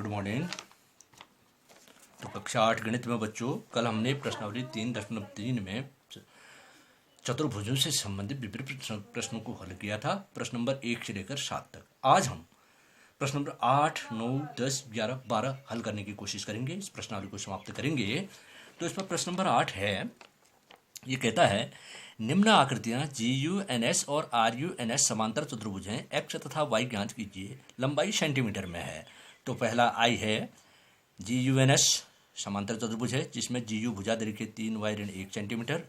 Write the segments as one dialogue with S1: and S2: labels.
S1: Morning. तो कक्षा 8 गणित में बच्चों, कल हमने प्रश्नावली 3.3 में चतुर्भुजों से संबंधित विभिन्न प्रश्नों को हल किया था, प्रश्न नंबर 1 से लेकर 7 तक। आज हम प्रश्न नंबर 8, 9, 10, 11, 12 हल करने की कोशिश करेंगे, इस प्रश्नावली को समाप्त करेंगे। तो इस पर प्रश्न नंबर 8 है, ये कहता है निम्न आकृतियां GUNS और RUNS समांतर चतुर्भुज हैं, एक्स तथा वाई ज्ञात कीजिए, लंबाई सेंटीमीटर में है। तो पहला आई है GUNS समांतर चतुर्भुज है जिसमें GU भुजा दे रखी 3 y ऋण 1 सेंटीमीटर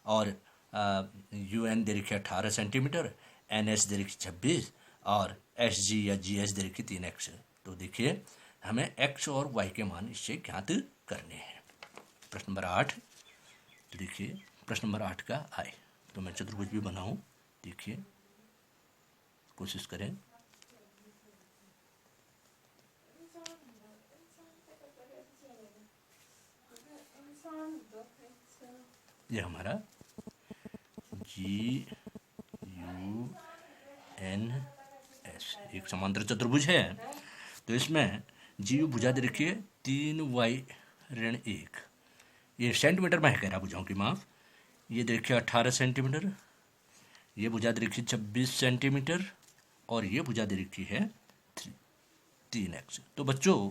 S1: और UN दे रखी 18 सेंटीमीटर, NS दे रखी 26 और SG या GS दे रखी 3x। तो देखिए हमें x और y के मान इससे ज्ञात करने हैं। प्रश्न नंबर 8, तो देखिए प्रश्न नंबर 8 का आए, तो मैं चतुर्भुज भी बनाऊं, देखिए कोशिश करें। ये हमारा GUNS एक समांतर चतुर्भुज है। तो इसमें GU भुजा दे रखी है 3 y ऋण 1, ये सेंटीमीटर में है कह रहा भुजाओं की माप। ये देखिए 18 सेंटीमीटर, ये भुजा दे रखी 26 सेंटीमीटर और ये भुजा दे रखी है 3x। तो बच्चों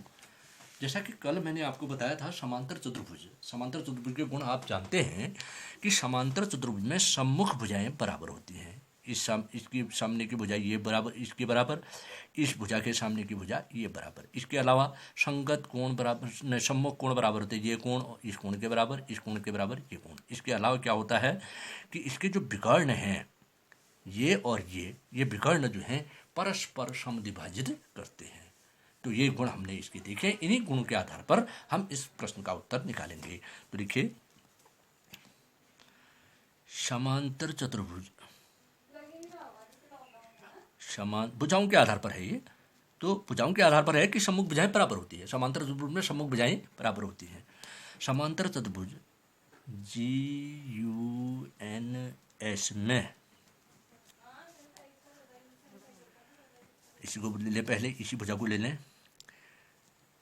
S1: जैसा कि कल मैंने आपको बताया था, समांतर चतुर्भुज के गुण आप जानते हैं कि समांतर चतुर्भुज में सम्मुख भुजाएं बराबर होती हैं। इसकी सामने की भुजा ये बराबर, इसके बराबर, इस भुजा के सामने की भुजा ये बराबर। इसके अलावा संगत कोण बराबर, सम्मुख कोण बराबर होते हैं, ये कोण इस कोण के बराबर, इस कोण के बराबर ये कोण। इसके अलावा क्या होता है कि इसके जो विकर्ण हैं ये और ये विकर्ण जो हैं परस्पर समद्विभाजित करते हैं। तो ये गुण हमने इसके देखे, इन्हीं गुणों के आधार पर हम इस प्रश्न का उत्तर निकालेंगे। तो देखिए समांतर चतुर्भुज भुजाओं के आधार पर है ये। तो भुजाओं के आधार पर है कि सम्मुख भुजाएं बराबर होती है, समांतर चतुर्भुज में सम्मुख भुजाएं बराबर होती हैं। समांतर चतुर्भुज GUNS में इसी को ले लें, पहले इसी भुजा को ले लें।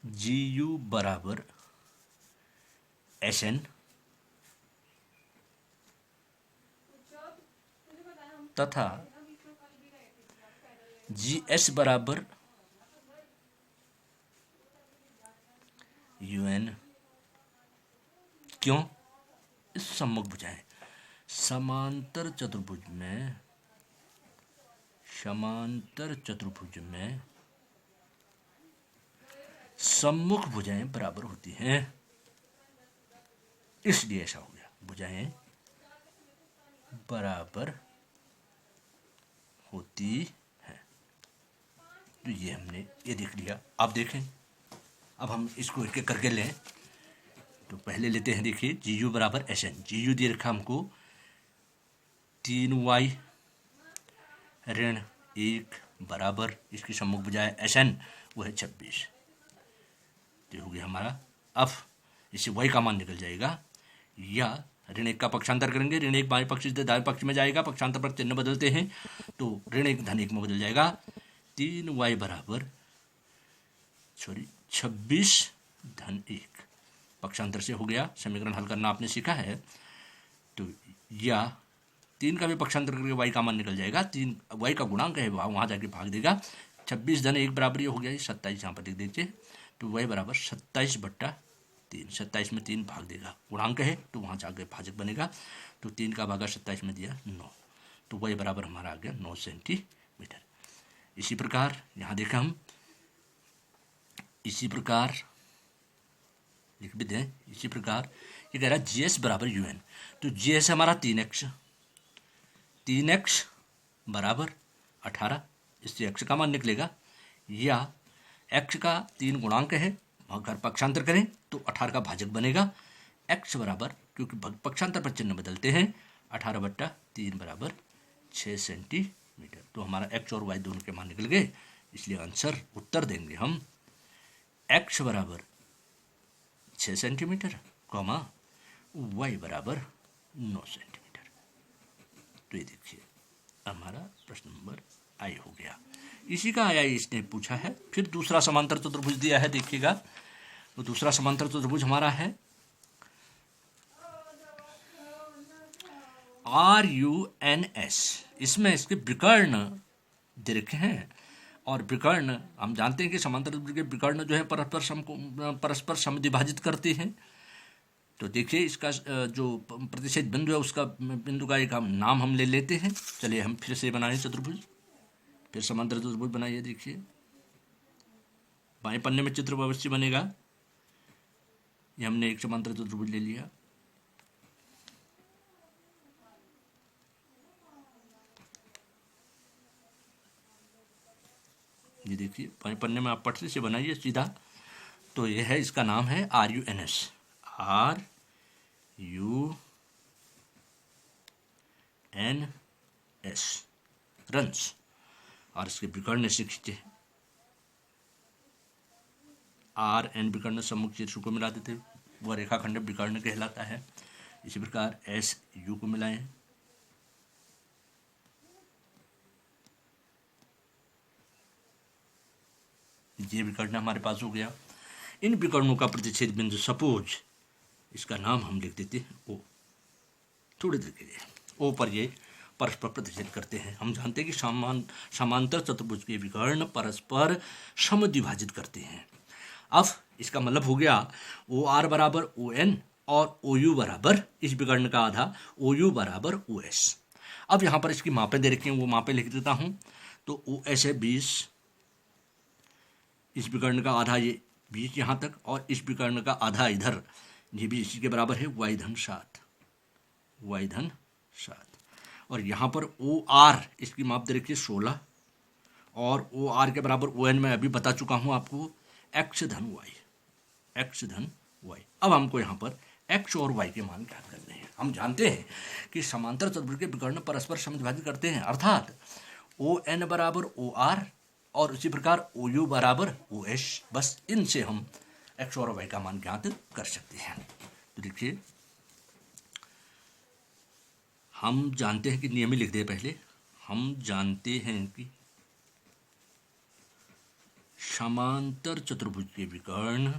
S1: GU बराबर SN तथा GS बराबर UN। क्यों? इस सम्मुख भुजाएं समांतर चतुर्भुज में सम्मुख भुजाएं बराबर होती हैं, इसलिए ऐसा हो गया, भुजाएं बराबर होती हैं। तो ये हमने ये देख लिया। अब देखें, अब हम इसको एक एक करके लें। तो पहले लेते हैं, देखिए GU बराबर SN। GU दे रखा हमको 3 y ऋण 1 बराबर, इसकी सम्मुख भुजा है SN, वो है 26। तो हो गया हमारा। अब इससे y का मान निकल जाएगा, या ऋण 1 का पक्षांतर करेंगे, ऋण 1 बाएं पक्ष से दाएं पक्ष में जाएगा, पक्षांतर पर चिन्ह बदलते हैं तो ऋण 1 धन 1 में बदल जाएगा। 3 y बराबर 26 धन 1 पक्षांतर से हो गया। समीकरण हल करना आपने सीखा है। तो या 3 का भी पक्षांतर करके y का मान निकल जाएगा। 3 y का गुणांक है, वहाँ जाके भाग देगा। 26 धन 1 बराबर ये हो गया 27, यहाँ पर देख दीजिए। तो y बराबर 27/3, 27 में 3 भाग देगा, गुणांक है तो वहाँ जाके भाजक बनेगा। तो 3 का भागा 27 में दिया 9, तो y बराबर हमारा आ गया 9 सेंटीमीटर। इसी प्रकार यहाँ देखा हम, इसी प्रकार लिख भी दें। इसी प्रकार ये कह रहा है GS बराबर UN। तो GS हमारा 3x बराबर 18, इससे x का मान निकलेगा, या x का 3 गुणांक है, अगर पक्षांतर करें तो 18 का भाजक बनेगा। x बराबर, क्योंकि पक्षांतर पर चिन्ह बदलते हैं, 18/3 बराबर 6 सेंटीमीटर। तो हमारा x और y दोनों के मान निकल गए, इसलिए आंसर उत्तर देंगे हम x बराबर 6 सेंटीमीटर, कॉमा y बराबर 9 सेंटीमीटर। तो ये देखिए हमारा प्रश्न नंबर आई हो गया। इसी का आया इसने पूछा है। फिर दूसरा समांतर चतुर्भुज दिया है, देखिएगा। तो दूसरा समांतर चतुर्भुज हमारा है RUNS। इसमें इसके विकर्ण दे रखे हैं, और विकर्ण हम जानते हैं कि समांतर चतुर्भुज के विकर्ण जो है परस्पर समद्विभाजित करते हैं। तो देखिए इसका जो प्रतिच्छेद बिंदु है उसका बिंदु का एक नाम हम ले लेते हैं। चलिए हम फिर से बनाएं चतुर्भुज, फिर समांतर चतुर्भुज बनाइए। देखिए बाएं पन्ने में चित्र अवश्य बनेगा। ये हमने एक समांतर चतुर्भुज ले लिया। ये देखिए बाएं पन्ने में आप पटरी से बनाइए सीधा। तो ये है, इसका नाम है RUNS, RUNS, रंस। और इसके विकर्ण से खींचे, RN विकर्ण सम्मुख शीर्ष को मिला देते, वह रेखाखंड विकर्ण कहलाता है। इसी प्रकार SU को मिलाएं, ये विकर्ण हमारे पास हो गया। इन विकर्णों का प्रतिच्छेद बिंदु सपोज, इसका नाम हम लिख देते हैं O। थोड़ी देर के लिए O पर ये परस्पर प्रतिच्छेद करते हैं। हम जानते हैं कि समांतर चतुर्भुज के विकर्ण परस्पर समद्विभाजित करते हैं। अब इसका मतलब हो गया OR बराबर ON और OU बराबर, इस विकर्ण का आधा OU बराबर OS। अब यहाँ पर इसकी मापें दे रखी हैं, वो मापें लिख देता हूँ। तो OS है 20, इस विकर्ण का आधा ये 20 यहाँ तक, और इस विकर्ण का आधा इधर, ये भी इसी के बराबर है y धन 7, और यहाँ पर OR इसकी माप दे रखिए 16, और OR के बराबर ON मैं अभी बता चुका हूँ आपको, x धन y। अब हमको यहाँ पर x और y के मान ज्ञात करने हैं। हम जानते हैं कि समांतर चतुर्भुज के विकर्ण परस्पर समद्विभाजित करते हैं, अर्थात ON बराबर OR और उसी प्रकार OU बराबर OS। बस इनसे हम x और y का मान ज्ञात कर सकते हैं। तो देखिए हम जानते हैं कि नियम ही लिख दे पहले। हम जानते हैं कि समांतर चतुर्भुज के विकर्ण,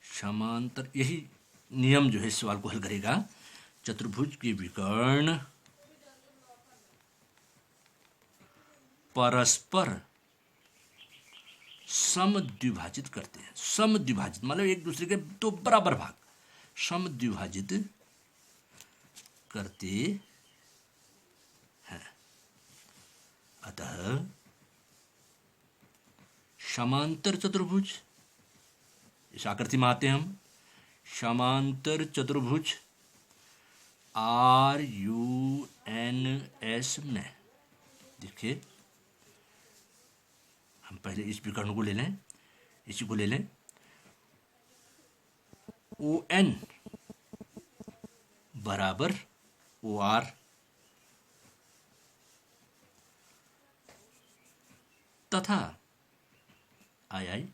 S1: समांतर, यही नियम जो है इस सवाल को हल करेगा। चतुर्भुज के विकर्ण परस्पर समद्विभाजित करते हैं। समद्विभाजित मतलब एक दूसरे के दो बराबर भाग समद्विभाजित करते हैं। अतः समांतर चतुर्भुज, इस आकृति में आते हैं हम, समांतर चतुर्भुज RUNS में देखिए, हम पहले इस विकर्ण को ले लें, इसी को ले लें। ON बराबर OR तथा आई।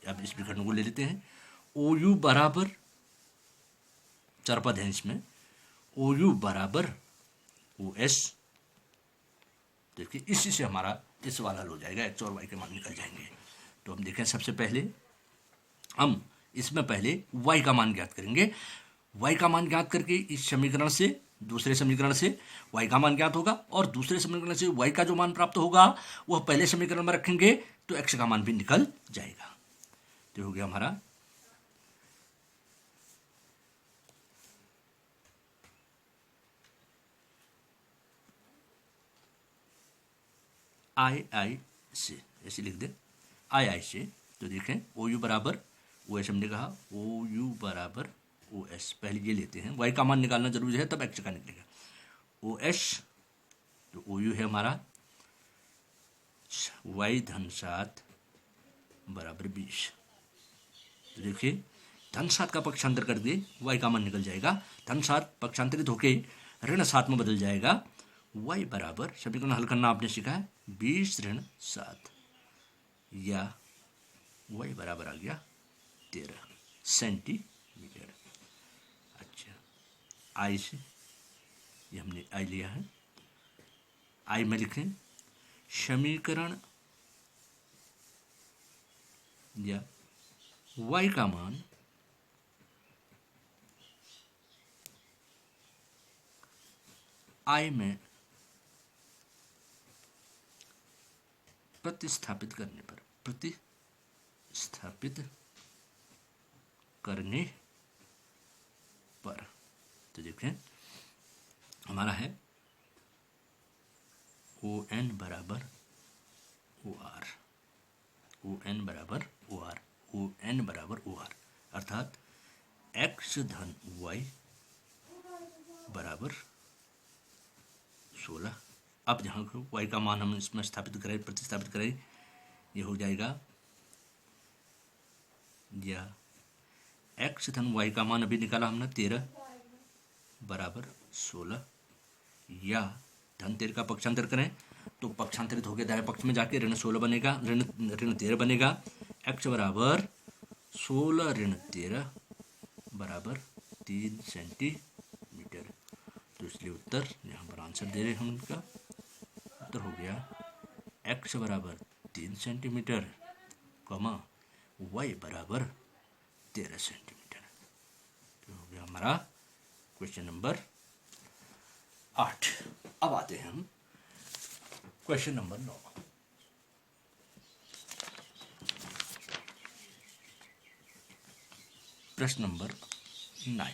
S1: अब इस विकर्ण को ले लेते हैं। OU बराबर, चार पद हैं इसमें, OU बराबर OS। देखिए इसी से हमारा इस सवाल हल हो जाएगा, x और y के मान निकल जाएंगे। तो हम देखें, सबसे पहले हम इसमें पहले y का मान ज्ञात करेंगे। y का मान ज्ञात करके इस समीकरण से, दूसरे समीकरण से y का मान ज्ञात होगा, और दूसरे समीकरण से y का जो मान प्राप्त होगा वह पहले समीकरण में रखेंगे तो x का मान भी निकल जाएगा। तो हो गया हमारा आई से, ऐसे लिख दे आई से। तो देखें OU बराबर OS, हमने कहा OU बराबर OS, पहले ये लेते हैं। y का मान निकालना जरूरी है, तब x का निकलेगा। OS तो OU है हमारा y धन 7 बराबर 20। तो देखिए धन 7 का पक्षांतर कर दिए, y का मान निकल जाएगा। धन 7 पक्षांतरित होके ऋण 7 में बदल जाएगा। y बराबर, समीकरण हल करना आपने सीखा है, 20 ऋण 7, या y बराबर आ गया 13 सेंटीमीटर। अच्छा, आई से, ये हमने आई लिया है। आई में लिखें समीकरण या y का मान I में प्रतिस्थापित करने पर तो देखें हमारा है ON बराबर OR, ON बराबर OR, ON बराबर OR, अर्थात x धन y बराबर 16। अब जहाँ y का मान हम इसमें प्रतिस्थापित करें, ये हो जाएगा या x धन y का मान अभी निकाला हमने 13 बराबर 16, या धन 13 का पक्षांतर करें तो पक्षांतरित होकर दाएं पक्ष में जाके ऋण 16 बनेगा, ऋण 13 बनेगा। x बराबर 16 ऋण 13 बराबर 3 सेंटीमीटर। तो इसलिए उत्तर यहाँ पर आंसर दे रहे हैं हम, इनका उत्तर हो गया x बराबर 3 सेंटीमीटर, y बराबर 13 सेंटीमीटर। तो हो गया हमारा क्वेश्चन नंबर 8। अब आते हैं हम क्वेश्चन नंबर 9। प्रश्न नंबर 9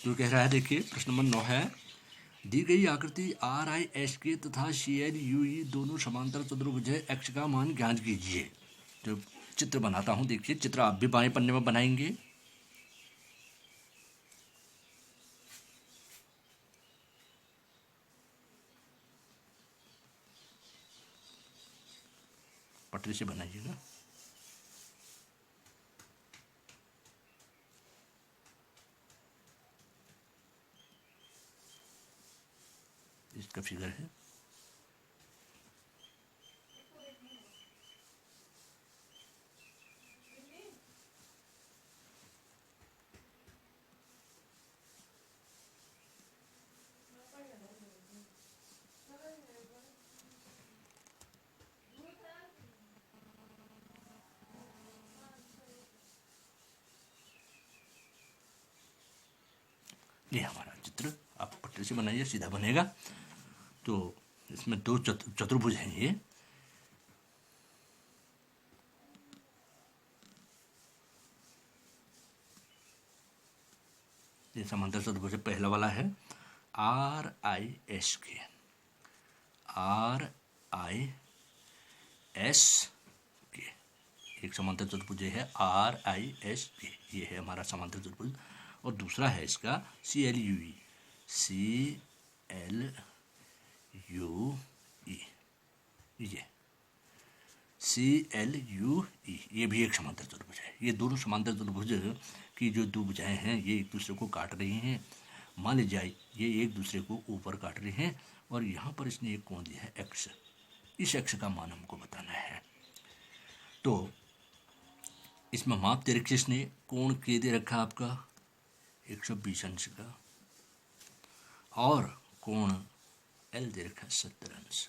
S1: तो कह रहा है, देखिए प्रश्न नंबर 9 है, दी गई आकृति RISK तथा CLUE दोनों समांतर चतुर्भुज है, x का मान ज्ञात कीजिए। तो चित्र बनाता हूं, देखिए चित्र आप भी बाएं पन्ने में बनाएंगे। पटरी से बनाइएगा। इसका फिगर है। ये हमारा चित्र आप पटरी से बनाइए, सीधा बनेगा। तो इसमें दो चतुर्भुज हैं ये समांतर चतुर्भुज है। पहला वाला है RISK, एक समांतर चतुर्भुज है RISK, ये है हमारा समांतर चतुर्भुज। और दूसरा है इसका CLUE, ये CLUE, ये भी एक समांतर चतुर्भुज है। ये दोनों समांतर चतुर्भुज की जो दो भुजाएं हैं ये एक दूसरे को काट रही हैं। मान लीजिए ये एक दूसरे को ऊपर काट रही हैं और यहाँ पर इसने एक कोण दिया है x। इस x का मान हमको बताना है। तो इसमें माप दे रखी, इसने कोण के दे रखा आपका 120 अंश का, और कोण L दे रखा 70 अंश।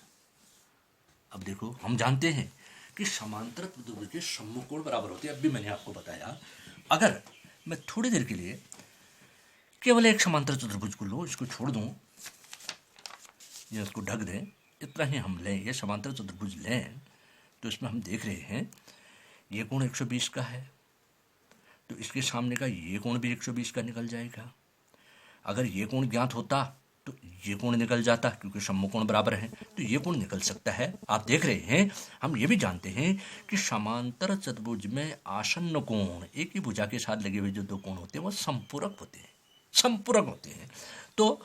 S1: अब देखो हम जानते हैं कि समांतर चतुर्भुज के सम्मुख कोण बराबर होते हैं। अब भी मैंने आपको बताया, अगर मैं थोड़ी देर के लिए केवल एक समांतर चतुर्भुज को लो, इसको छोड़ दूं या इसको ढक दें, इतना ही हम लें, ये समांतर चतुर्भुज लें, तो इसमें हम देख रहे हैं ये कोण 120 का है, तो इसके सामने का ये कोण भी 120 का निकल जाएगा। अगर ये कोण ज्ञात होता तो ये कोण निकल जाता, क्योंकि सम्मुख कोण बराबर है, तो ये कोण निकल सकता है। आप देख रहे हैं, हम ये भी जानते हैं कि समांतर चतुर्भुज में आसन्न कोण, एक ही भुजा के साथ लगे हुए जो दो कोण होते हैं वो संपूरक होते हैं, तो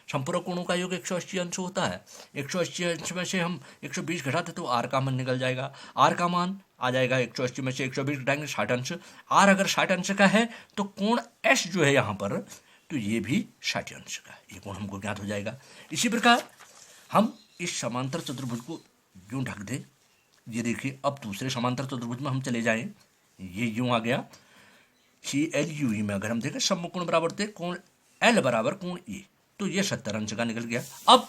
S1: संपूरक कोणों का योग 180 अंश होता है। 180 अंश में से हम 120 घटाते तो R का मान निकल जाएगा। R का मान आ जाएगा 180 में से 120 घटाएंगे 60 अंश। R अगर 60 अंश का है तो कोण S जो है यहाँ पर, तो ये भी 60 अंश का, ये कोण हमको ज्ञात हो जाएगा। इसी प्रकार हम इस समांतर चतुर्भुज को यूं ढक दें। ये देखिए, अब दूसरे समांतर चतुर्भुज में हम चले जाएं, ये यूं आ गया। CLUE में अगर हम देखें सम्मुख कोण बराबर थे कोण L बराबर कोण E, तो ये 70 अंश का निकल गया। अब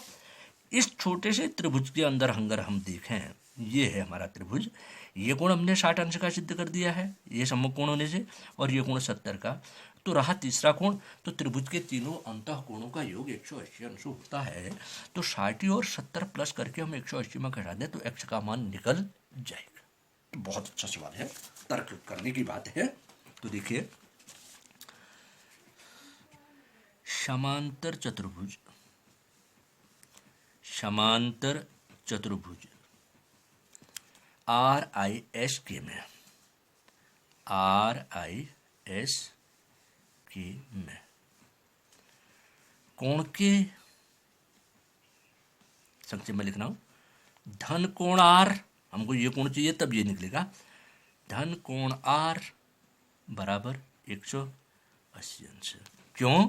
S1: इस छोटे से त्रिभुज के अंदर अगर हम देखें, ये है हमारा त्रिभुज, ये कोण हमने 60 अंश का सिद्ध कर दिया है ये सम्मुख कोण होने से, और ये कोण 70 का। तो रहा तीसरा कोण, तो त्रिभुज के तीनों अंतः कोणों का योग 180 अंश होता है। तो 60 और 70 प्लस करके हम 180 में घटा दें तो x का मान निकल जाएगा। तो बहुत अच्छा सवाल है, तर्क करने की बात है। तो देखिए, समांतर चतुर्भुज, समांतर चतुर्भुज RISK में, RISK में कोण के, संक्षेप में लिख रहा हूं, धन कोण R, हमको ये कोण चाहिए तब ये निकलेगा, धन कोण R बराबर 180 अंश। क्यों?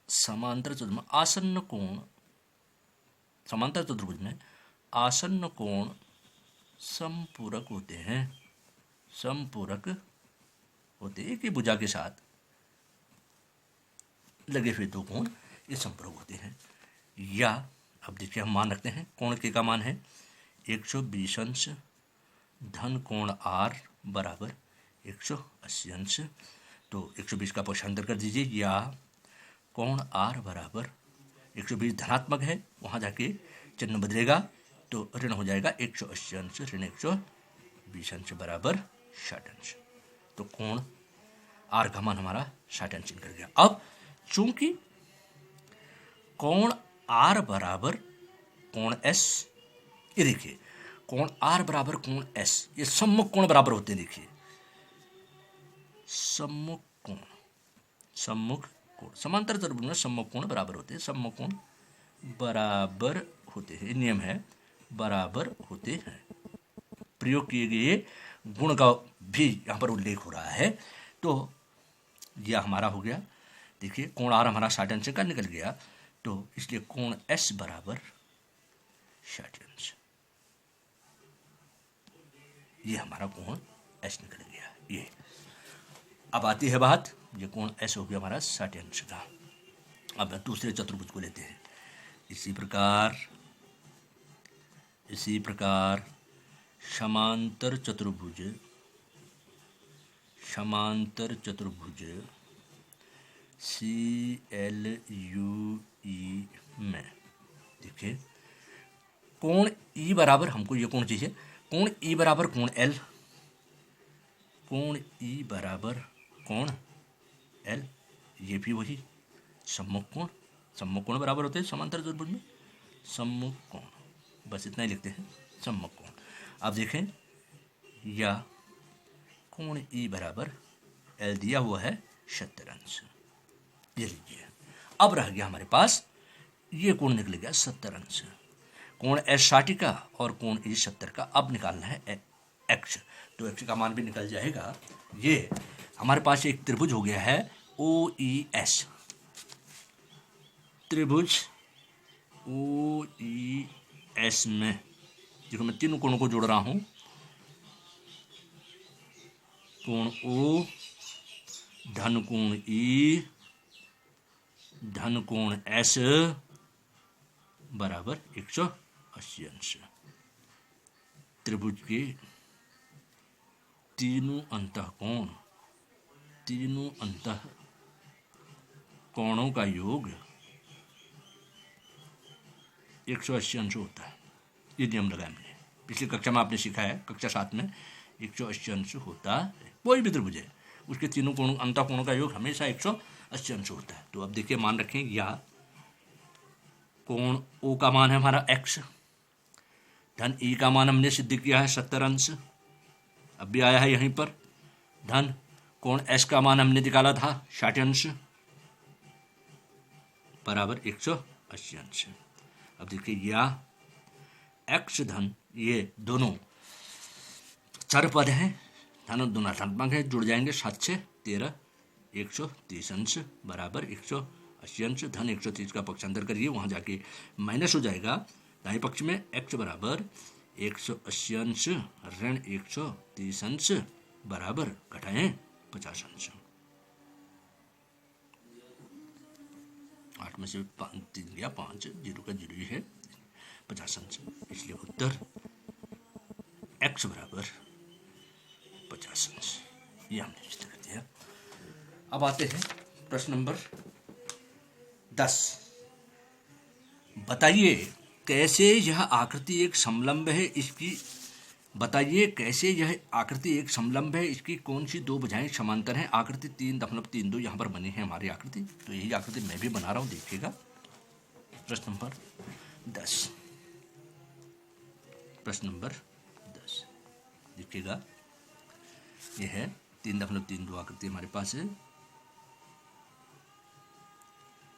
S1: समांतर चतुर्भुज में आसन्न कोण, समांतर चतुर्भुज में आसन्न कोण समपूरक होते हैं, समपूरक होते हैं, एक ही भुजा के साथ लगे हुए दो कोण ये समपूरक होते हैं। या अब देखिए, हम मान रखते हैं कोण के का मान है 120 अंश, धन कोण R बराबर 180 अंश। तो 120 का पक्षांतर कर दीजिए, या कोण R बराबर 120 धनात्मक है, वहाँ जाके चिन्ह बदलेगा तो ऋण हो जाएगा 180 अंश ऋण 120 अंश बराबर 60 अंश। तो कोण R का मान हमारा 60 अंश निकल गया। अब चूंकि कोण R बराबर कोण S, ये देखिए कोण R बराबर कोण S, ये सम्मुख कोण बराबर होते हैं। देखिए सम्मुख कोण, सम्मुख कोण, समांतर चतुर्भुज में सम्मुख कोण बराबर होते हैं, सम्मुख कोण बराबर होते हैं, नियम है बराबर होते हैं। प्रयोग किए गए गुण का भी यहाँ पर उल्लेख हो रहा है। तो यह हमारा हो गया। देखिए कोण R हमारा 60 अंश का निकल गया, तो इसलिए कोण S बराबर 60 अंश, ये हमारा कोण S निकल गया। ये अब आती है बात, ये कोण S हो गया हमारा 60 अंश का। अब दूसरे चतुर्भुज को लेते हैं। इसी प्रकार समांतर चतुर्भुज, समांतर चतुर्भुज CLUE में देखिए कोण E बराबर, हमको ये कोण चाहिए, कोण E बराबर कोण L, कोण E बराबर कोण L, ये भी वही सम्मुख कोण, सम्मुख कोण बराबर होते हैं समांतर चतुर्भुज में, सम्मुख कोण, बस इतना ही लिखते हैं सम्मुख कोण। अब देखें, या कोण E बराबर L दिया हुआ है 70 अंश, ये लीजिए। अब रह गया हमारे पास ये कोण निकल गया 70 अंश, कोण S 60 का और कोण E 70 का। अब निकालना है x, तो x का मान भी निकल जाएगा। ये हमारे पास एक त्रिभुज हो गया है OES, त्रिभुज OES में देखो मैं तीनों कोणों को जोड़ रहा हूं, कोण O, धन कोण E, धन कोण S बराबर 180 अंश। त्रिभुज के तीनों अंतः कोण, तीनों अंतः कोणों का योग 180 अंश होता है। ये नियम लगाया हमने, पिछली कक्षा में आपने सीखा है, कक्षा 7 में 180 अंश होता है। कोई भी त्रिभुज है उसके तीनों कोणों, अंतः कोणों का योग हमेशा 180 अंश होता है। तो अब देखिए मान रखें, या कोण O का मान है हमारा x, धन E का मान हमने सिद्ध किया है 70 अंश, अब भी आया है यहीं पर, धन कोण S का मान हमने निकाला था 60 अंश बराबर 180 अंश। अब देखिए, या x धन, ये दोनों चर पद हैं, धन दोनों धनात्मक है, जुड़ जाएंगे 7 से 13, 130 अंश बराबर 180 अंश। धन 130 का पक्षांतर करिए, वहाँ जाके माइनस हो जाएगा दाएं पक्ष में, x बराबर 180 अंश ऋण 130 अंश बराबर घटाएं 50 अंश। 8 में से 3 गया 5, 0 का 0 ही है, 50 अंश, इसलिए उत्तर x बराबर 50 अंश, ये हमने निश्चित कर दिया। अब आते हैं प्रश्न नंबर 10। बताइए कैसे यह आकृति एक समलंब है, इसकी बताइए कैसे यह आकृति एक समलंब है, इसकी कौन सी दो भुजाएं समांतर हैं। आकृति 3.32 यहाँ पर बनी है हमारी आकृति, तो यही आकृति मैं भी बना रहा हूँ, देखिएगा। प्रश्न नंबर 10, प्रश्न नंबर 10 देखिएगा, यह है 3.32 आकृति हमारे पास है।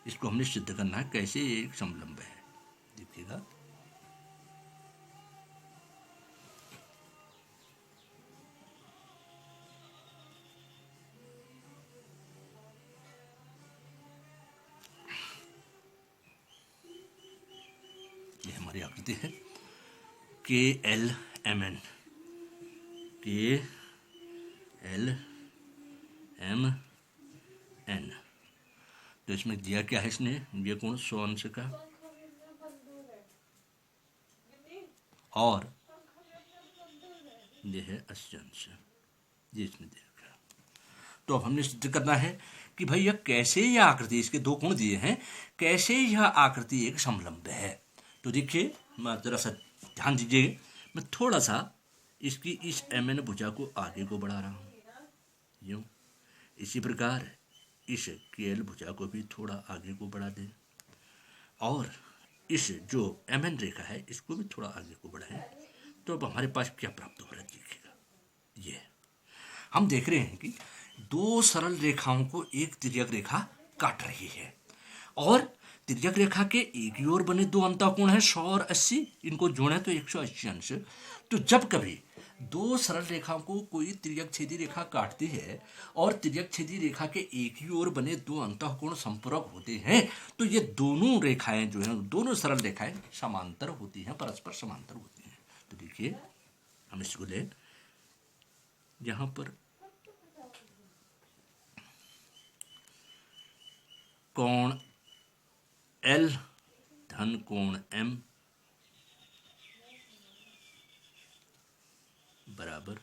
S1: इसको हमने सिद्ध करना है कैसे ये एक समलंब है, देखिएगा। ये हमारी आकृति है KLMN, KLMN। तो इसमें दिया क्या है इसने, ये कोण 100 अंश का और ये है 80 अंश, ये इसने दे रखा। तो अब हमने सिद्ध करना है कि भाई यह कैसे यह आकृति, इसके दो कोण दिए हैं, कैसे यह आकृति एक समलंब है। तो देखिए, जरा सा ध्यान दीजिए, मैं थोड़ा सा इसकी इस MN भुजा को आगे को बढ़ा रहा हूँ, यूँ। इसी प्रकार इस KL भुजा को भी थोड़ा आगे को बढ़ा दें, और इस जो MN रेखा है इसको भी थोड़ा आगे को बढ़ाएं। तो अब हमारे पास क्या प्राप्त हो रहा है, देखिएगा। ये हम देख रहे हैं कि दो सरल रेखाओं को एक तिर्यक रेखा काट रही है, और तिर्यक रेखा के एक ही ओर बने दो अंतःकोण है 100 और 80, इनको जोड़े तो 180 अंश। तो जब कभी दो सरल रेखाओं को कोई तिर्यक छेदी रेखा काटती है और तिर्यक छेदी रेखा के एक ही ओर बने दो अंतःकोण संपूरक होते हैं, तो ये दोनों रेखाएं जो हैं, दोनों सरल रेखाएं समांतर होती हैं, परस्पर समांतर होती हैं। तो देखिए, हम इसको ले, यहां पर कोण L धन कोण M बराबर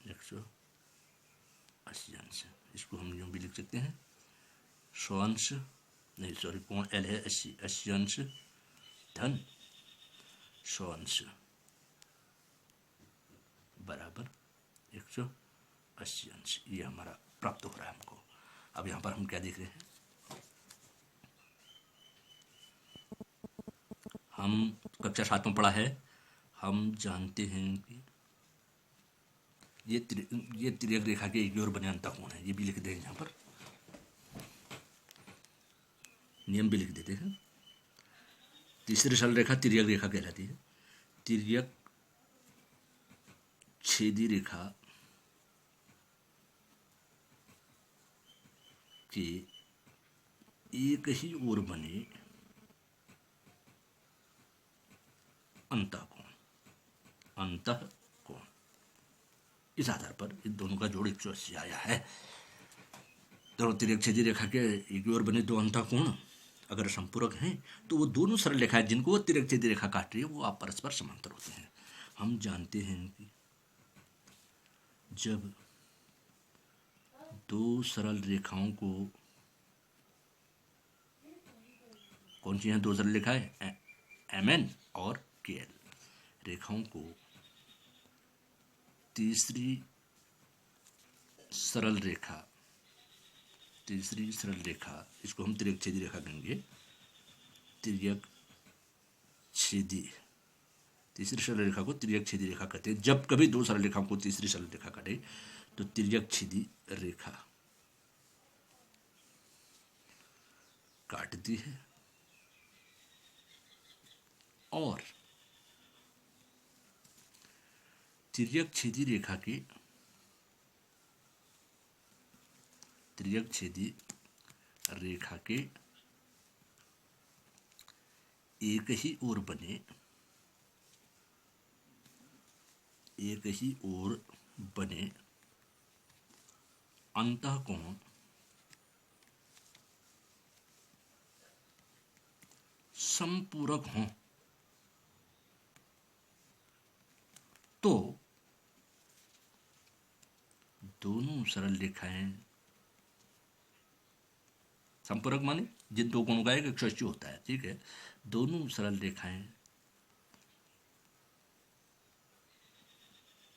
S1: 180 अंश। इसको हम यूँ भी लिख सकते हैं, 100 अंश नहीं, सॉरी, कोण L है 80 अंश धन 100 अंश बराबर 180 अंश। ये हमारा प्राप्त हो रहा है हमको। अब यहाँ पर हम क्या देख रहे हैं, हम कक्षा 7 में पढ़ा है, हम जानते हैं कि ये तिर्यक रेखा के एक ओर बने अंतःकोण है, ये भी लिख देंगे, यहाँ पर नियम भी लिख देते हैं। तीसरी सरल रेखा तिर्यक रेखा कहलाती है। तिर्यक छेदी रेखा के एक ही ओर बने अंतःकोण, इस आधार पर इन दोनों का जोड़ 180 आया है। दोनों तिर्यक छेदी रेखा के एक ओर बने दो अंतःकोण अगर संपूरक हैं, तो वो दोनों सरल रेखाएं जिनको वो तिर्यक छेदी रेखा काट रही है, वो आप परस्पर समांतर होते हैं। हम जानते हैं कि जब दो सरल रेखाओं को, कौन सी हैं दो सरल रेखाएं, MN और KL रेखाओं को तीसरी सरल रेखा, इसको हम तिर्यक छेदी रेखा कहेंगे, तिर्यक छेदी, तीसरी सरल रेखा को तिर्यक छेदी रेखा कहते हैं। जब कभी दो सरल रेखाओं को तीसरी सरल रेखा काटे तो तिर्यक छेदी रेखा काटती है, और तिर्यक छेदी रेखा के एक ही ओर बने अंतःकोण समपूरक हों तो दोनों सरल रेखाएं, संपूरक माने जिन दो कोणों का एक 180 होता है, ठीक है, दोनों सरल रेखाएं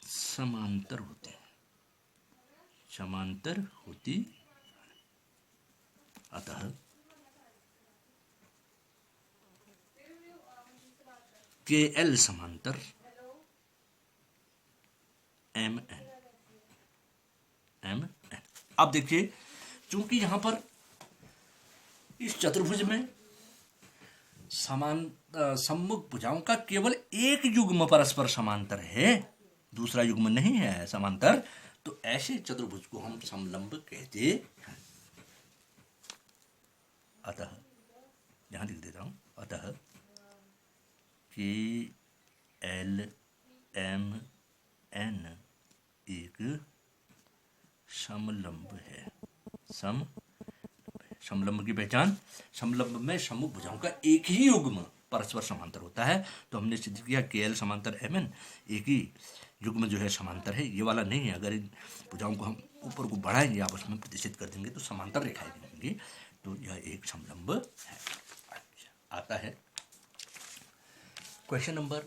S1: समांतर होती हैं, समांतर होती, अतः के एल समांतर एम एन, एम एन। अब देखिए, चूंकि यहां पर इस चतुर्भुज में सम्मुख भुजाओं का केवल एक युग्म परस्पर समांतर है, दूसरा युग्म नहीं है समांतर, तो ऐसे चतुर्भुज को हम समलंब कहते हैं। अतः यहां लिख देता हूं, अतः के एल एम एन एक समलंब है। समलंब की पहचान, समलंब में सम्मुख भुजाओं का एक ही युग्म परस्पर समांतर होता है। तो हमने सिद्ध किया के एल समांतर एम एन, एक ही युग्म जो है समांतर है, ये वाला नहीं है। अगर इन भुजाओं को हम ऊपर को बढ़ाएंगे, आपस में प्रतिष्ठित कर देंगे तो समांतर रेखाएं बनेंगी, तो यह एक समलंब है। अच्छा, आता है क्वेश्चन नंबर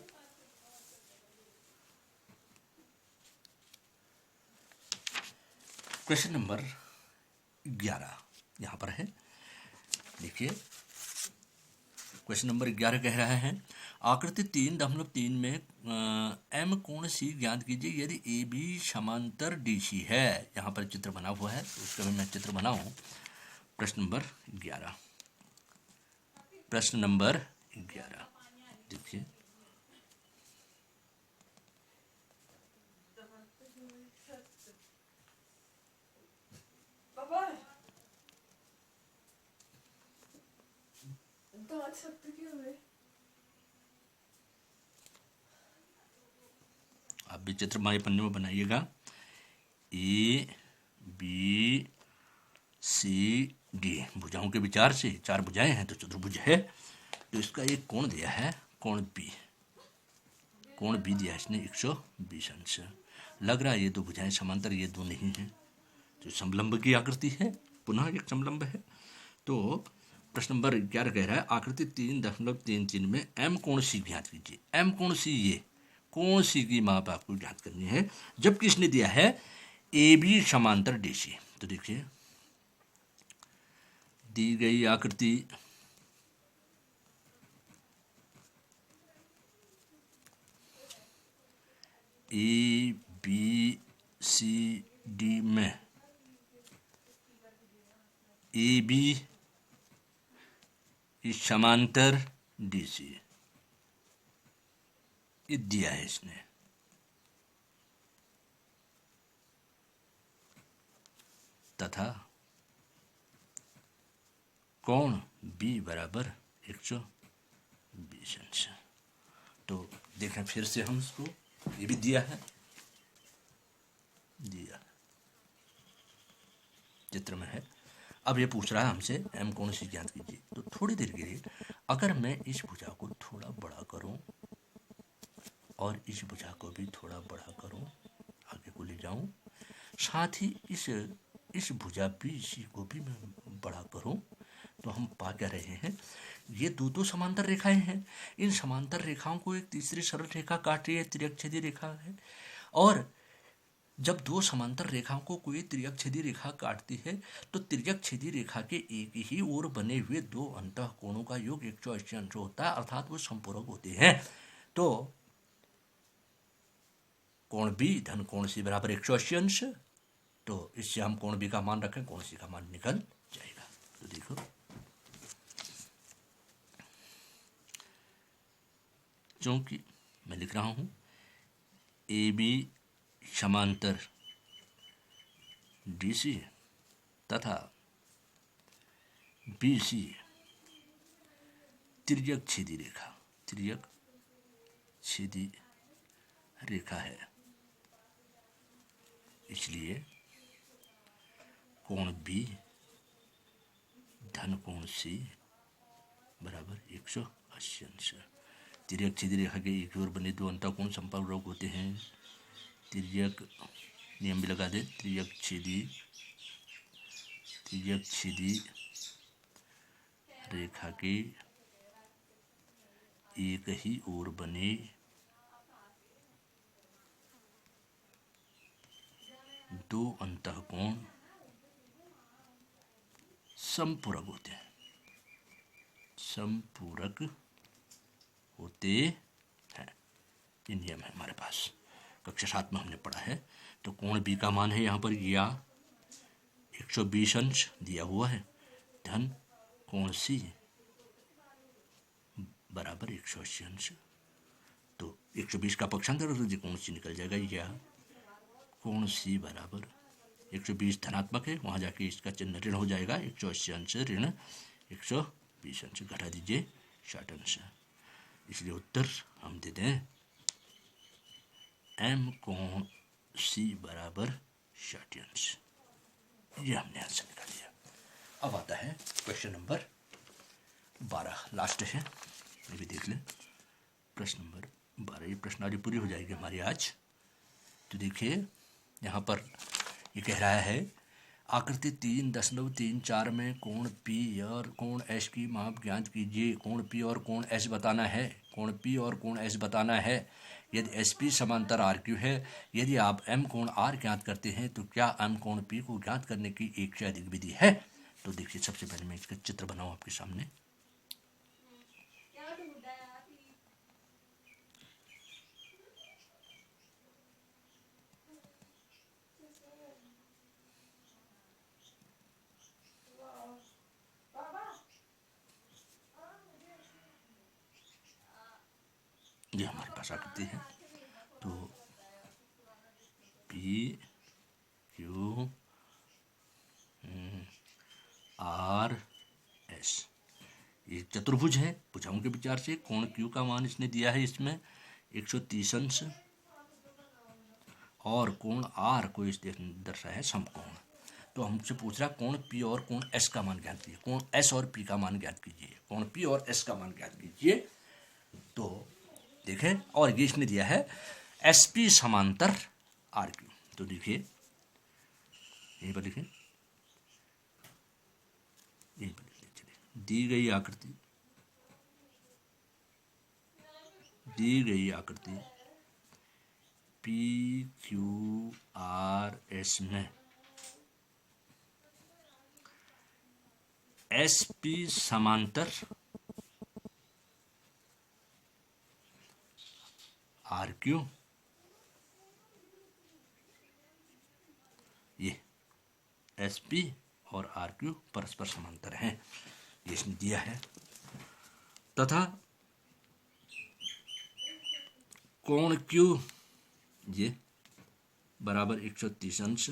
S1: 11 यहां पर है। देखिए, क्वेश्चन नंबर 11 कह रहा है, आकृति 3.3 में एम कोण सी ज्ञात कीजिए यदि ए बी समांतर डी सी है। यहाँ पर चित्र बना हुआ है, तो उसका भी मैं चित्र बनाऊं। प्रश्न नंबर 11, प्रश्न नंबर 11 देखिए, आप भी चित्र हमारे पन्ने में बनाइएगा। ए बी सी डी भुजाओं के विचार से 4 भुजाएं हैं तो चतुर्भुज है। तो इसका एक कोण दिया है, कोण बी, कोण बी दिया है इसने 120 अंश। लग रहा है ये दो भुजाएं समांतर, ये दो नहीं है, तो समलंब की आकृति है, पुनः एक समलंब है। तो प्रश्न नंबर 11 कह रहा है, आकृति 3.33 में एम कोण सी ज्ञात कीजिए। एम कोण सी, ये कोण सी की माप आपको ज्ञात करनी है, जबकि इसने दिया है ए बी समांतर डी सी। तो देखिए, दी गई आकृति ए बी सी डी में ए बी इस समांतर डी सी, ये दिया है इसने, तथा कोण बी बराबर 120 अंश। तो देखें फिर से हम इसको, ये भी दिया है, दिया चित्र में है। अब ये पूछ रहा है हमसे एम कोण सी ज्ञात कीजिए। तो थोड़ी देर के लिए अगर मैं इस भुजा को थोड़ा बड़ा करूं और इस भुजा को भी थोड़ा बड़ा करूं, आगे को ले जाऊं, साथ ही इस भुजा बी सी को भी मैं बड़ा करूं, तो हम पा क्या रहे हैं, ये दो समांतर रेखाएं हैं। इन समांतर रेखाओं को एक तीसरी सरल रेखा काट रही है, तिर्यकछेदी रेखा है। और जब दो समांतर रेखाओं को कोई तिर्यकछेदी रेखा काटती है, तो तिर्यकछेदी रेखा के एक ही ओर बने हुए दो अंतःकोणों का योग 180 अंश होता है, अर्थात वो संपूरक होते हैं। तो कोण बी धन कोण सी बराबर 180 अंश। तो इससे हम कोण बी का मान रखें, कोण सी का मान निकल जाएगा। तो देखो, क्योंकि मैं लिख रहा हूं ए बी समांतर डी सी तथा बी सी तिर्यक छेदी रेखा, तिर्यक छेदी रेखा है, इसलिए कोण बी धन कोण सी बराबर 180 अंश। तिर्यक छेदी रेखा के एक ओर बने दो अंतःकोण संपर्क होते हैं। तिर्यक नियम भी लगा दे, तिर्यक छेदी रेखा के एक ही ओर बने दो अंतःकोण संपूरक होते हैं, संपूरक होते हैं। ये नियम है हमारे पास, कक्षा 7 में हमने पढ़ा है। तो कोण बी का मान है यहाँ पर या 120 अंश दिया हुआ है, धन कोण सी बराबर 180 अंश। तो 120 का पक्षांतर तो कोण सी निकल जाएगा, या कोण सी बराबर 120 धनात्मक है, वहाँ जाके इसका चिन्ह ऋण हो जाएगा, 180 अंश ऋण 120 अंश, घटा दीजिए 60 अंश। इसलिए उत्तर हम देते हैं एम कोण सी बराबर 60 अंश। ये हमने आंसर निकाल लिया। अब आता है क्वेश्चन नंबर 12, लास्ट है, ये भी देख लें। प्रश्न नंबर 12, ये प्रश्नावली पूरी हो जाएगी हमारी आज। तो देखिए यहाँ पर ये कह रहा है आकृति 3.34 में कोण P और कोण S की माप ज्ञात कीजिए। कोण P और कोण S बताना है, कोण P और कोण S बताना है। यदि SP समांतर RQ है, यदि आप M कोण R ज्ञात करते हैं तो क्या M कोण P को ज्ञात करने की एक से अधिक विधि है। तो देखिए सबसे पहले मैं इसका चित्र बनाऊँ आपके सामने। ये हमारे पास आकृति है। तो P Q R S ये चतुर्भुज है। भुजाओं के विचार से कोण Q का मान इसने दिया है इसमें 130 अंश, और कोण R को इस दर्शाया है समकोण। तो हमसे पूछ रहा कोण P और कोण S का मान ज्ञात कीजिए। कोण S और P का मान ज्ञात कीजिए, कोण P और S का मान ज्ञात कीजिए। तो देखें, और ये इसने दिया है SP समांतर RQ। तो देखिए यहीं पर लिखें, यहीं पर लिखिए, चलिए दी गई आकृति PQRS में SP समांतर RQ, ये SP और RQ परस्पर समांतर हैं, ये इसने दिया है। तथा कोण Q ये बराबर 130 अंश,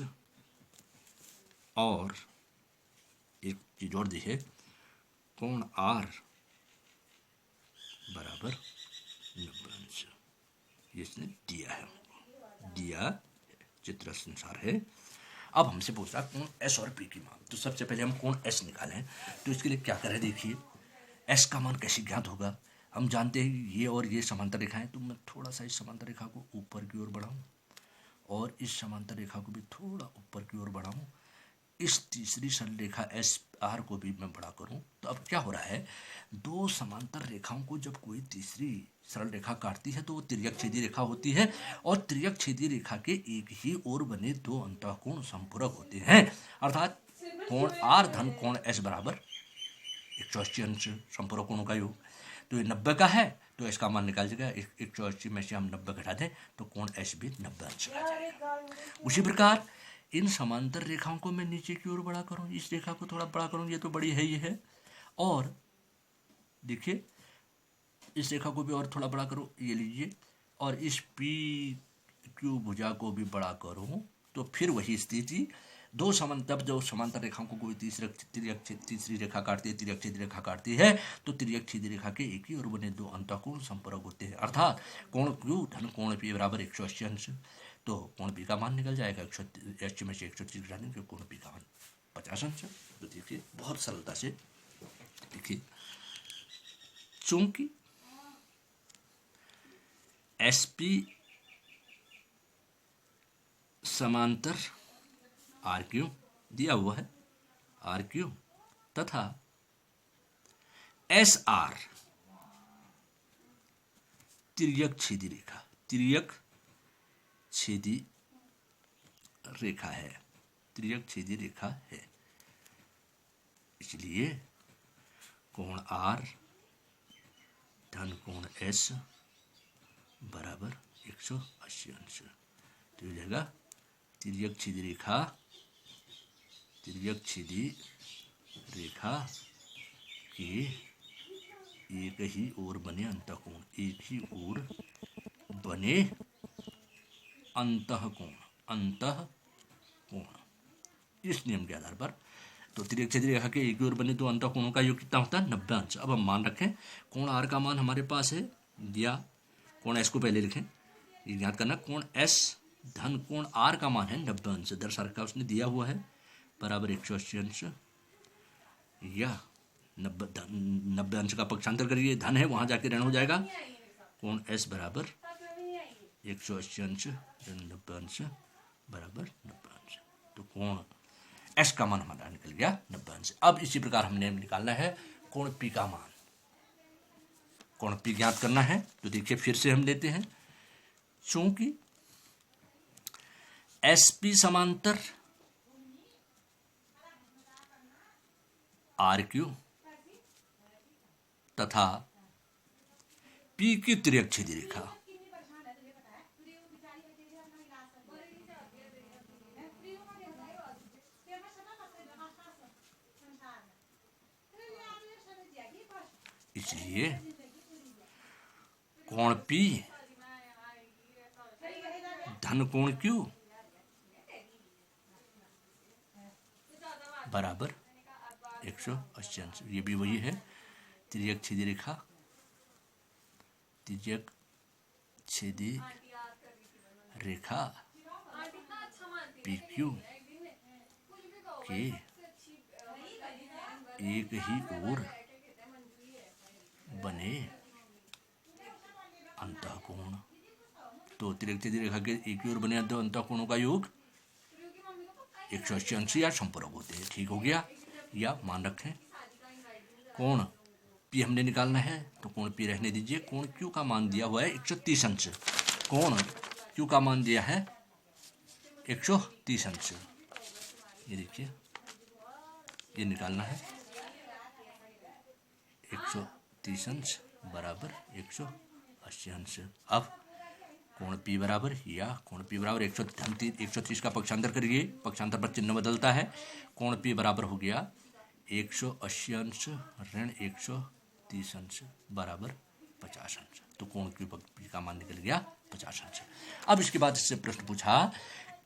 S1: और एक चीज और दी है कोण R बराबर 90 अंश, ये इसने दिया है, चित्र संसार है। अब हमसे पूछ रहा कोण S और P की मान। तो सबसे पहले हम कोण S निकालें। तो इसके लिए क्या करें, देखिए S का मान कैसे ज्ञात होगा। हम जानते हैं ये और ये समांतर रेखा है, तो मैं थोड़ा सा इस समांतर रेखा को ऊपर की ओर बढ़ाऊं और इस समांतर रेखा को भी थोड़ा ऊपर की ओर बढ़ाऊं, इस तीसरी सरल रेखा SR को भी मैं बड़ा करूं। तो अब क्या हो रहा है, दो समांतर रेखाओं को जब कोई तीसरी सरल रेखा काटती है तो वो तिर्यक छेदी रेखा होती है, और तिर्यक छेदी रेखा के एक ही ओर बने दो अंतःकोण संपूरक होते हैं। अर्थात कोण R धन कोण S बराबर 180 अंश संपूरक कोणों का योग। तो ये 90 का है, तो इसका मान निकाल जाएगा, 180 में से हम 90 घटा दें तो कोण S भी 90 अंश आ जाएगा। उसी प्रकार इन समांतर रेखाओं को मैं नीचे की ओर बड़ा करूं, इस रेखा को थोड़ा बड़ा करूं, ये तो बड़ी है, ये है, और देखिए इस रेखा को भी और थोड़ा बड़ा करूं, ये लीजिए, और इस PQ भुजा को भी बड़ा करूं, तो फिर वही स्थिति दो समांतर रेखाओं को कोई तीसरी रेखा काटती है, तिर्यक छेदी रेखा काटती है, तो तिर्यक छेदी रेखा के एक ही ओर बने दो अंतःकोण संपूरक होते हैं। अर्थात कोण Q धन कोण P बराबर 180 अंश। तो कोण P का मान निकल जाएगा, 180 में से 130 घटा देंगे, कोण P का मान 50 अंश। तो देखिए बहुत सरलता से देखिए, चूंकि SP समांतर RQ दिया हुआ है, RQ तथा SR तिर्यक छेदी रेखा, तिर्यक छेदी रेखा है, तिर्यक छेदी रेखा है, इसलिए कोण R धन कोण S बराबर 180 अंश। तो हो जाएगा तिर्यक छेदी रेखा, तिर्यक छेदी रेखा के एक ही ओर बने अंतःकोण, एक ही ओर बने अंतःकोण, अंतःकोण, इस नियम के आधार पर तो तिर्यक छेदी रेखा के एक ही ओर बने दो अंतःकोणों का योग कितना होता है 90 अंश। अब हम मान रखें कोण R का मान हमारे पास है दिया, कोण S को पहले लिखें, ये याद करना कोण S धन कोण R का मान है 90 अंश, दर्शा रखा उसने दिया हुआ है बराबर 180 अंश, या 90 अंश का पक्षांतर करिए, धन है वहां जाके ऋण हो जाएगा, कोण S बराबर 180 अंश ऋण 90 अंश बराबर 90 अंश। तो कोण S का मान हमारा निकल गया 90 अंश। अब इसी प्रकार हमने निकालना है कोण P का मान, कोण P ज्ञात करना है। तो देखिए फिर से हम लेते हैं, चूंकि SP समांतर RQ तथा P की तिर्यक छेदी रेखा इसलिए कोण P धन कोण Q बराबर 180 अंश। ये भी वही है तिर्यक छेदी रेखा, तिर्यक छेदी रेखा PQ के एक ही ओर बने अंतःकोण। तो तिर्यक छेदी रेखा के एक ही ओर बने अंतःकोणों का योग 180 अंश या संपूरक होते हैं। ठीक हो गया, या मान रखें कोण P हमने निकालना है तो कोण P रहने दीजिए, कोण Q का मान दिया हुआ है 130 अंश, कोण Q का मान दिया है 130 अंश, ये देखिए ये निकालना है 130 अंश बराबर 180 अंश। अब कोण P बराबर, या कोण P बराबर 130 का पक्षांतर करिए, पक्षांतर पर चिन्ह बदलता है, कोण P बराबर हो गया 180 अंश ऋण 130 अंश बराबर 50 अंश। तो कोण P का मान निकल गया 50 अंश। अब इसके बाद इससे प्रश्न पूछा,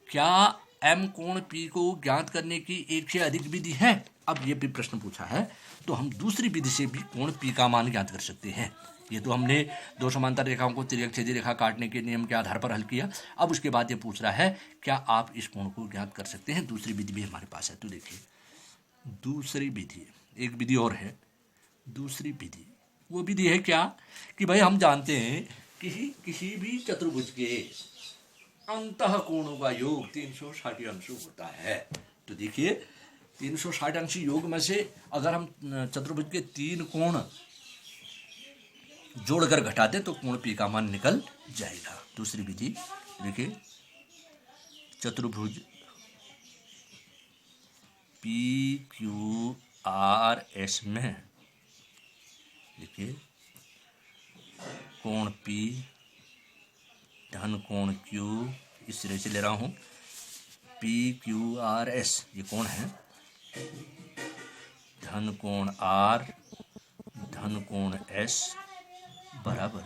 S1: क्या M कोण P को ज्ञात करने की एक से अधिक विधि है? अब ये भी प्रश्न पूछा है, तो हम दूसरी विधि से भी कोण P का मान ज्ञात कर सकते हैं। ये तो हमने दो समांतर रेखाओं को तिर्यक छेदी रेखा काटने के नियम के आधार पर हल किया। अब उसके बाद ये पूछ रहा है क्या आप इस कोण को ज्ञात कर सकते हैं? दूसरी विधि भी हमारे पास है। तो देखिए दूसरी विधि, एक विधि और है दूसरी विधि, वो विधि है क्या कि भाई हम जानते हैं कि किसी भी चतुर्भुज के अंतःकोणों का योग 360 अंश होता है। तो देखिए 360 अंश योग में से अगर हम चतुर्भुज के 3 कोण जोड़कर घटा दे तो कोण P का मान निकल जाएगा। दूसरी विधि देखिए, चतुर्भुज PQRS में देखिए कोण P धन कोण Q, इस तरह से ले रहा हूं, PQRS ये कोण है, धन कोण R धन कोण S बराबर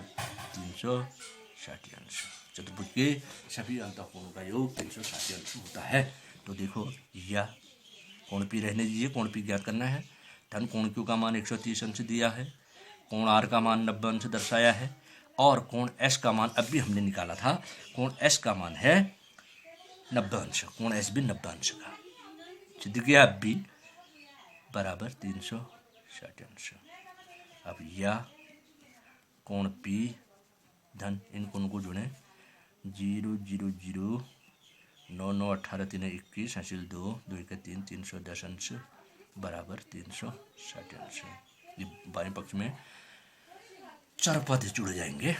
S1: 360 अंश। चतुर्भुज के सभी अंतःकोणों का योग 360 अंश होता है। तो देखो यह कोण P रहने दीजिए, कोण P ज्ञात करना है, धन कोण Q का मान 130 अंश दिया है, कोण R का मान 90 अंश दर्शाया है, और कोण S का मान अब भी हमने निकाला था, कोण S का मान है 90 अंश, कोण S भी 90 अंश का। सिद्ध किया बी बराबर 360 अंश। अब या कोण पी धन इन कोण को जुड़े 0 0 0 9 9 18 3 21 हासिल 2 2 का 3 310 अंश बराबर 360 अंश। ये बाएं पक्ष में चार पद जुड़ जाएंगे,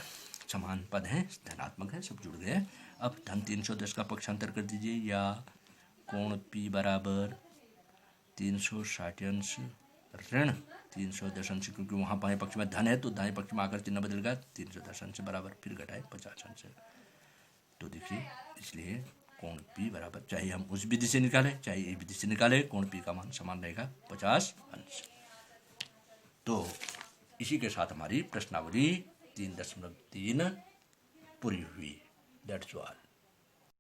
S1: समान पद हैं, धनात्मक है, सब जुड़ गए। अब धन 310 का पक्षांतर कर दीजिए, या कोण पी बराबर 360 अंश ऋण 310 अंश, क्योंकि वहाँ बाएं पक्ष में धन है तो दाएं पक्ष में आकर चिन्ह बदल गया, 310 अंश बराबर फिर घटाए 50 अंश। तो देखिए, इसलिए कोण पी बराबर, चाहे हम उस विधि से निकाले चाहे ये विधि से निकाले, कोण पी का मान समान रहेगा 50 अंश। तो इसी के साथ हमारी प्रश्नावली 3.3 पूरी हुई। That's all.